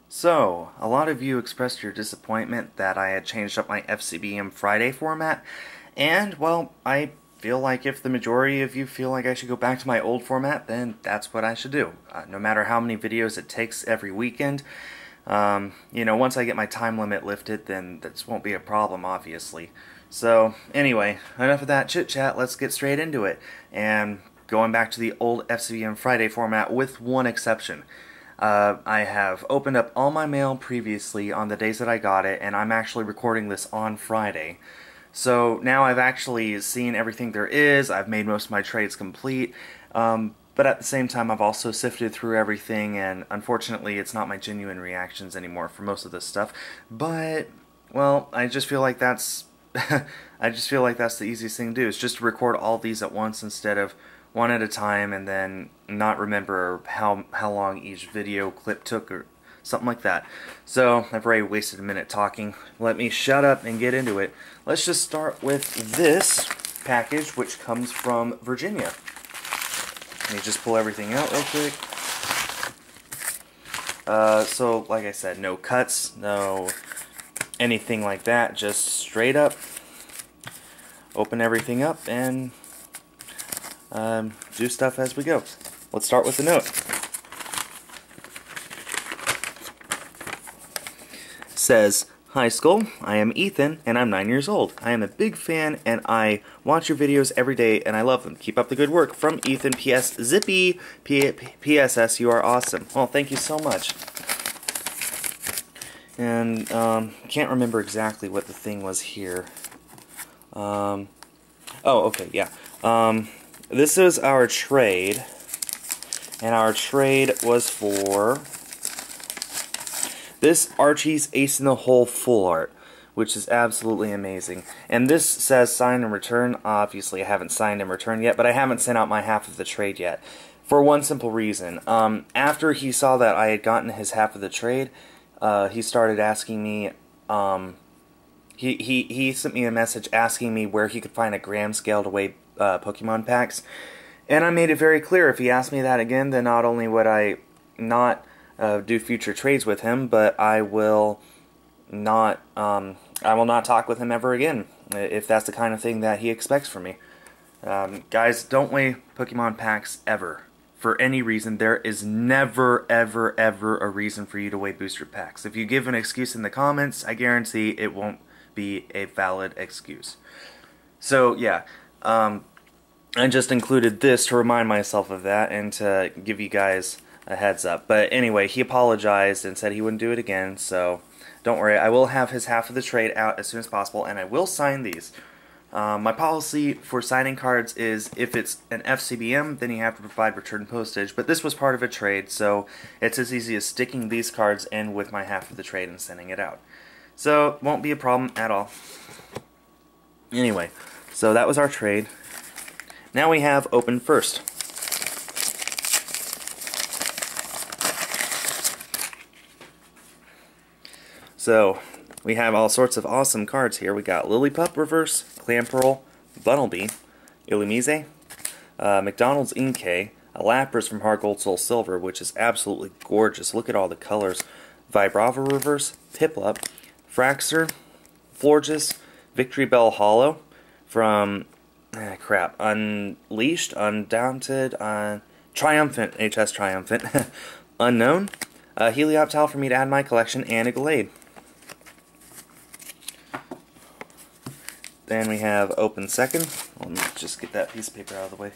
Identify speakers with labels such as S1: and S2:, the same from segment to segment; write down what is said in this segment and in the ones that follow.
S1: So, a lot of you expressed your disappointment that I had changed up my FCBM Friday format, and, well, I feel like if the majority of you feel like I should go back to my old format, then that's what I should do. No matter how many videos it takes every weekend, once I get my time limit lifted, then this won't be a problem, obviously. So, anyway, enough of that chit-chat, let's get straight into it. And going back to the old FCBM Friday format with one exception. I have opened up all my mail previously on the days that I got it, and I'm actually recording this on Friday. So now I've actually seen everything there is, I've made most of my trades complete, but at the same time I've also sifted through everything, and unfortunately it's not my genuine reactions anymore for most of this stuff. But, well, I just feel like that's the easiest thing to do, is just to record all these at once instead of one at a time and then not remember how long each video clip took or something like that. So I've already wasted a minute talking. Let me shut up and get into it. Let's just start with this package, which comes from Virginia. Let me just pull everything out real quick. So like I said, no cuts, no anything like that, just straight up open everything up and do stuff as we go. Let's start with the note. It says, "Hi Skull, I am Ethan and I'm 9 years old. I am a big fan and I watch your videos every day and I love them. Keep up the good work. From Ethan, P.S. Zippy, P.S.S. You are awesome." Well, thank you so much. And can't remember exactly what the thing was here. Oh, okay, yeah. This is our trade, and our trade was for this Archie's Ace in the Hole full art, which is absolutely amazing. And this says sign and return. Obviously I haven't signed and returned yet, but I haven't sent out my half of the trade yet. For one simple reason. After he saw that I had gotten his half of the trade, he started asking me, he sent me a message asking me where he could find a gram scale to weigh Pokemon packs, and I made it very clear if he asked me that again, then not only would I not do future trades with him, but I will not talk with him ever again if that's the kind of thing that he expects from me. Guys, don't weigh Pokemon packs ever. For any reason. There is never, ever, ever a reason for you to weigh booster packs. If you give an excuse in the comments, I guarantee it won't be a valid excuse. So, yeah. I just included this to remind myself of that and to give you guys a heads up. But anyway, he apologized and said he wouldn't do it again, so don't worry. I will have his half of the trade out as soon as possible, and I will sign these. My policy for signing cards is if it's an FCBM, then you have to provide return postage, but this was part of a trade, so it's as easy as sticking these cards in with my half of the trade and sending it out. So, it won't be a problem at all. Anyway, so that was our trade. Now we have Open First. So, we have all sorts of awesome cards here. We got Lillipup Reverse, Clamperl, Bunnelby, Illumise, McDonald's Inkay, a Lapras from Heart Gold Soul Silver, which is absolutely gorgeous. Look at all the colors. Vibrava Reverse, Piplup, Fraxer, Florges, Victory Bell Hollow from Unleashed, Undaunted, Triumphant, HS Triumphant, Unknown, Helioptile for me to add to my collection, and a Glade. Then we have Open Second. Let me just get that piece of paper out of the way.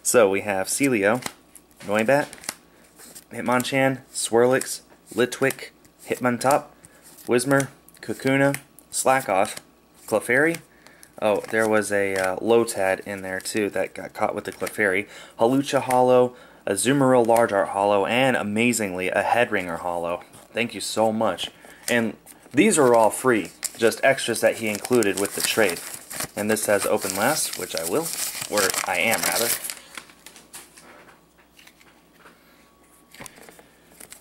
S1: So we have Celio, Noibat, Hitmonchan, Swirlix, Litwick, Hitmontop, Whismur, Kakuna, Slackoth, Clefairy. Oh, there was a Lotad in there too that got caught with the Clefairy. Hawlucha Hollow, a Azumarill Large Art Hollow, and amazingly, a Headringer Hollow. Thank you so much. And these are all free, just extras that he included with the trade. And this says Open Last, which I will, or I am rather.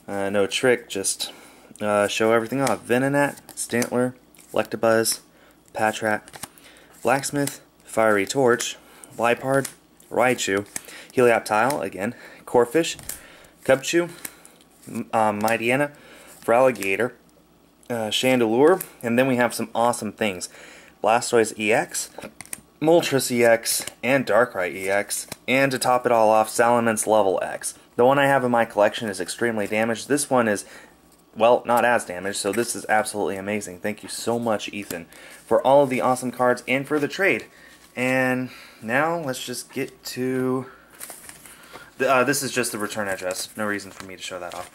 S1: No trick, just show everything off. Venonat, Stantler, Electabuzz, Patrat, Blacksmith, Fiery Torch, Liepard, Raichu, Helioptile again, Corphish, Cubchoo, Mightyena, Feraligatr, Chandelure, and then we have some awesome things. Blastoise EX, Moltres EX, and Darkrai EX, and to top it all off, Salamence Level X. The one I have in my collection is extremely damaged. This one is, well, not as damaged, so this is absolutely amazing. Thank you so much, Ethan, for all of the awesome cards and for the trade. And now let's just get to... this is just the return address. No reason for me to show that off.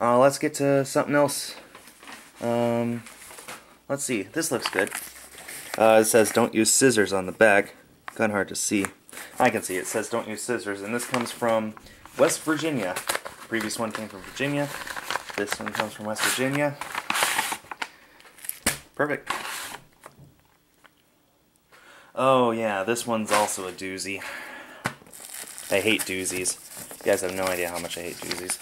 S1: Let's get to something else. Let's see. This looks good. It says, don't use scissors on the back. Kind of hard to see. I can see it. It says, don't use scissors. And this comes from West Virginia. The previous one came from Virginia. This one comes from West Virginia. Perfect. Oh yeah, this one's also a doozy. I hate doozies. You guys have no idea how much I hate doozies.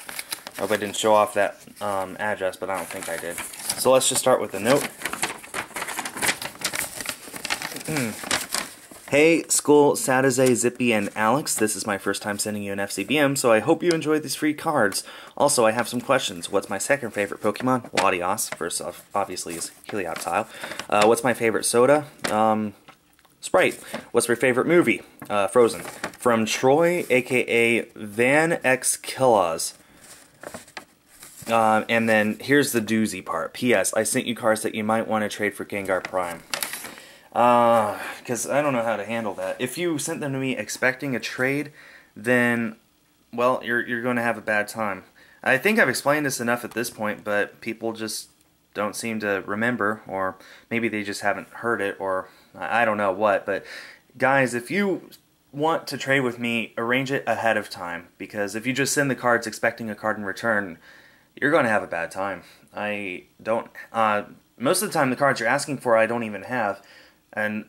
S1: I hope I didn't show off that address, but I don't think I did. So let's just start with the note. Hey, Skull, Sadaze, Zippy, and Alex. This is my first time sending you an FCBM, so I hope you enjoyed these free cards. Also, I have some questions. What's my second favorite Pokemon? Latios. First off, obviously, is Helioptile. What's my favorite soda? Sprite. What's my favorite movie? Frozen. From Troy, aka Van X Killas. And then here's the doozy part. P.S. I sent you cards that you might want to trade for Gengar Prime. Because I don't know how to handle that. If you sent them to me expecting a trade, then, well, you're going to have a bad time. I think I've explained this enough at this point, but people just don't seem to remember, or maybe they just haven't heard it, or I don't know what. But guys, if you want to trade with me, arrange it ahead of time, because if you just send the cards expecting a card in return, you're going to have a bad time. I don't, most of the time the cards you're asking for I don't even have, and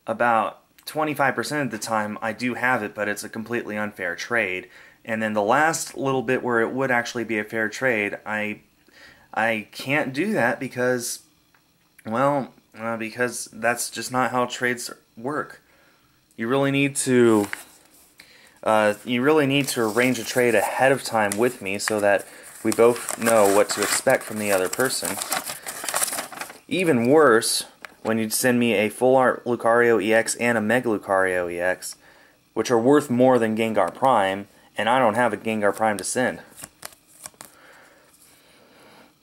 S1: about 25% of the time I do have it, but it's a completely unfair trade. And then the last little bit where it would actually be a fair trade, I can't do that because, well, because that's just not how trades work. You really need to arrange a trade ahead of time with me so that we both know what to expect from the other person. Even worse, when you send me a Full Art Lucario EX and a Mega Lucario EX, which are worth more than Gengar Prime, and I don't have a Gengar Prime to send.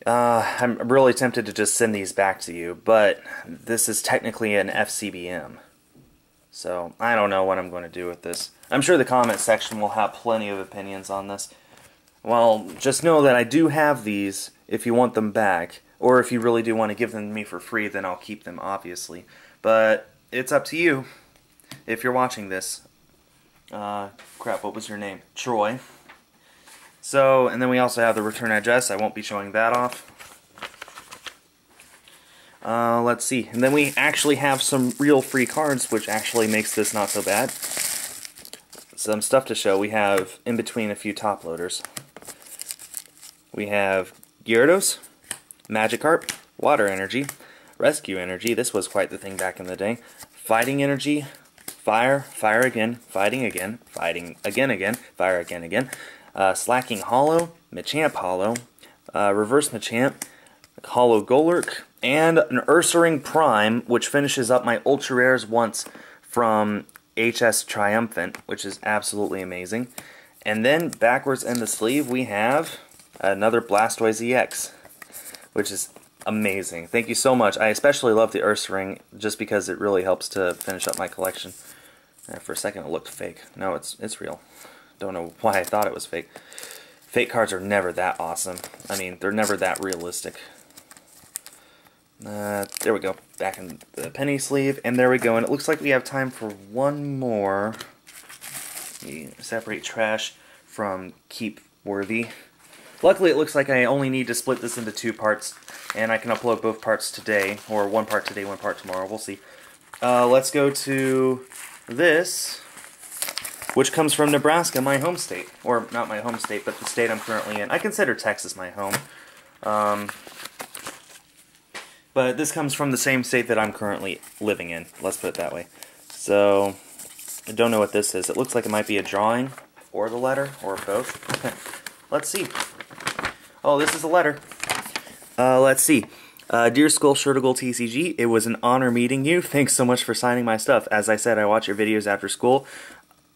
S1: I'm really tempted to just send these back to you, but this is technically an FCBM. So, I don't know what I'm going to do with this. I'm sure the comment section will have plenty of opinions on this. Well, just know that I do have these if you want them back. Or if you really do want to give them to me for free, then I'll keep them, obviously. But it's up to you if you're watching this. Crap, what was your name? Troy. So, and then we also have the return address. I won't be showing that off. Let's see. And then we actually have some real free cards, which actually makes this not so bad. Some stuff to show. We have, in between, a few top loaders. We have Gyarados, Magikarp, Water Energy, Rescue Energy, this was quite the thing back in the day, Fighting Energy, Fire, Fire again, Fighting again, Fighting again, Fire again, Slacking Hollow, Machamp Hollow, Reverse Machamp, Hollow Golurk, and an Ursaring Prime, which finishes up my Ultra Rares once from HS Triumphant, which is absolutely amazing. And then backwards in the sleeve we have another Blastoise EX, which is amazing. Thank you so much. I especially love the Ursaring just because it really helps to finish up my collection. For a second it looked fake. No, it's real. Don't know why I thought it was fake. Fake cards are never that awesome. I mean, they're never that realistic. There we go. Back in the penny sleeve. And there we go. And it looks like we have time for one more. Separate trash from keep worthy. Luckily, it looks like I only need to split this into 2 parts, and I can upload both parts today, or 1 part today, 1 part tomorrow. We'll see. Let's go to this, which comes from Nebraska, my home state. Or, not my home state, but the state I'm currently in. I consider Texas my home. But this comes from the same state that I'm currently living in. Let's put it that way. So, I don't know what this is. It looks like it might be a drawing, or the letter, or both. Let's see. Oh, this is a letter. Let's see. Dear Skull Shirtigal TCG, it was an honor meeting you. Thanks so much for signing my stuff. As I said, I watch your videos after school.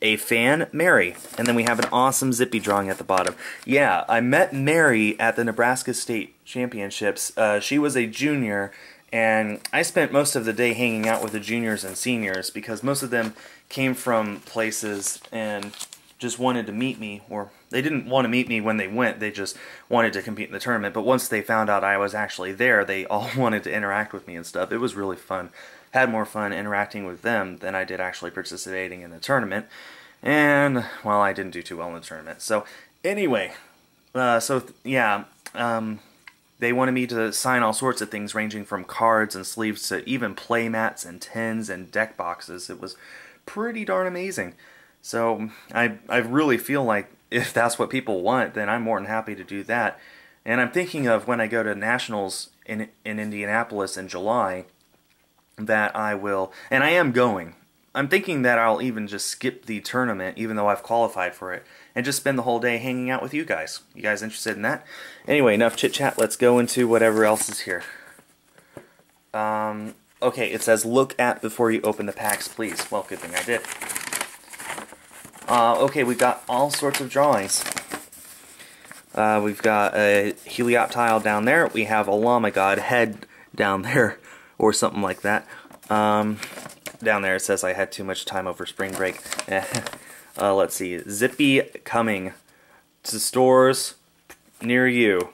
S1: A fan, Mary. And then we have an awesome Zippy drawing at the bottom. Yeah, I met Mary at the Nebraska State Championships. She was a junior, and I spent most of the day hanging out with the juniors and seniors because most of them came from places and just wanted to meet me, or they didn't want to meet me when they went, they just wanted to compete in the tournament. But once they found out I was actually there, they all wanted to interact with me and stuff. It was really fun. Had more fun interacting with them than I did actually participating in the tournament. And, well, I didn't do too well in the tournament. So, anyway, they wanted me to sign all sorts of things, ranging from cards and sleeves to even play mats and tins and deck boxes. It was pretty darn amazing. So, I really feel like if that's what people want, then I'm more than happy to do that. And I'm thinking of when I go to Nationals in Indianapolis in July, that I will, and I am going. I'm thinking that I'll even just skip the tournament, even though I've qualified for it, and just spend the whole day hanging out with you guys. You guys interested in that? Anyway, enough chit-chat. Let's go into whatever else is here. Okay, it says, look at before you open the packs, please. Well, good thing I did. Okay, we've got all sorts of drawings. We've got a Helioptile down there. We have a Llama God head down there, or something like that. Down there it says I had too much time over spring break. Let's see. Zippy coming to stores near you.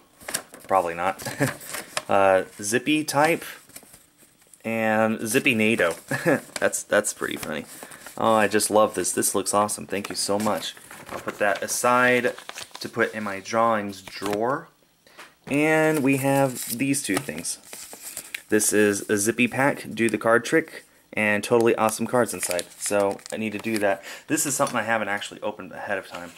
S1: Probably not. Zippy type and Zippy NATO. That's pretty funny. Oh, I just love this. This looks awesome. Thank you so much. I'll put that aside to put in my drawings drawer. And we have these two things. This is a Zippy pack, do the card trick, and totally awesome cards inside. So I need to do that. This is something I haven't actually opened ahead of time.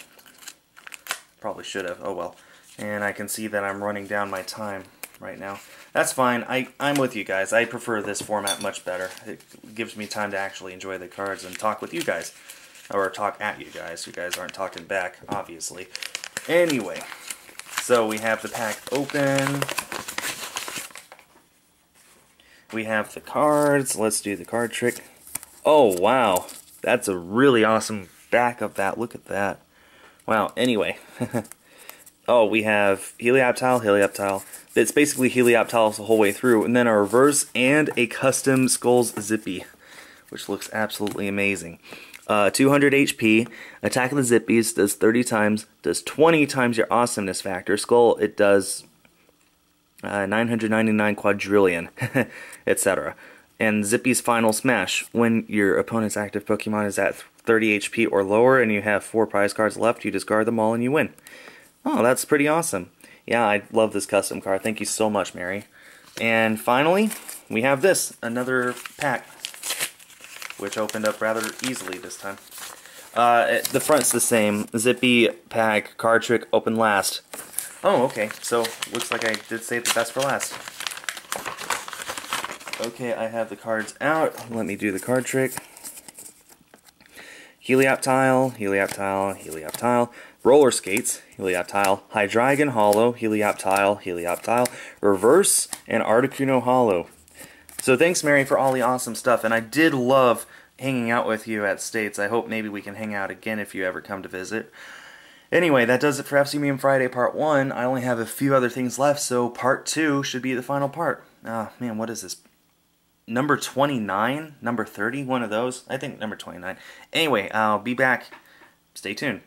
S1: Probably should have. Oh well. And I can see that I'm running down my time right now. That's fine. I'm with you guys. I prefer this format much better. It gives me time to actually enjoy the cards and talk with you guys. Or talk at you guys. You guys aren't talking back, obviously. Anyway, so we have the pack open. We have the cards. Let's do the card trick. Oh, wow. That's a really awesome back of that. Look at that. Wow, anyway. Oh, we have Helioptile. It's basically Helioptiles the whole way through. And then a reverse and a custom Skulls Zippy, which looks absolutely amazing. 200 HP. Attack of the Zippies does 30 times. Does 20 times your awesomeness factor. Skull, it does 999 quadrillion, etc. And Zippy's Final Smash. When your opponent's active Pokemon is at 30 HP or lower and you have 4 prize cards left, you discard them all and you win. Oh, that's pretty awesome. Yeah, I love this custom card. Thank you so much, Mary. And finally, we have this, another pack, which opened up rather easily this time. The front's the same. Zippy pack, card trick, open last. Oh, okay. So, looks like I did save the best for last. Okay, I have the cards out. Let me do the card trick. Helioptile, Helioptile, Helioptile. Roller Skates, Helioptile. Hydreigon Hollow, Helioptile, Helioptile. Reverse, and Articuno Hollow. So thanks, Mary, for all the awesome stuff. And I did love hanging out with you at States. I hope maybe we can hang out again if you ever come to visit. Anyway, that does it for FCBM Friday Part 1. I only have a few other things left, so Part 2 should be the final part. Ah, man, what is this? Number 29? Number 30? One of those? I think number 29. Anyway, I'll be back. Stay tuned.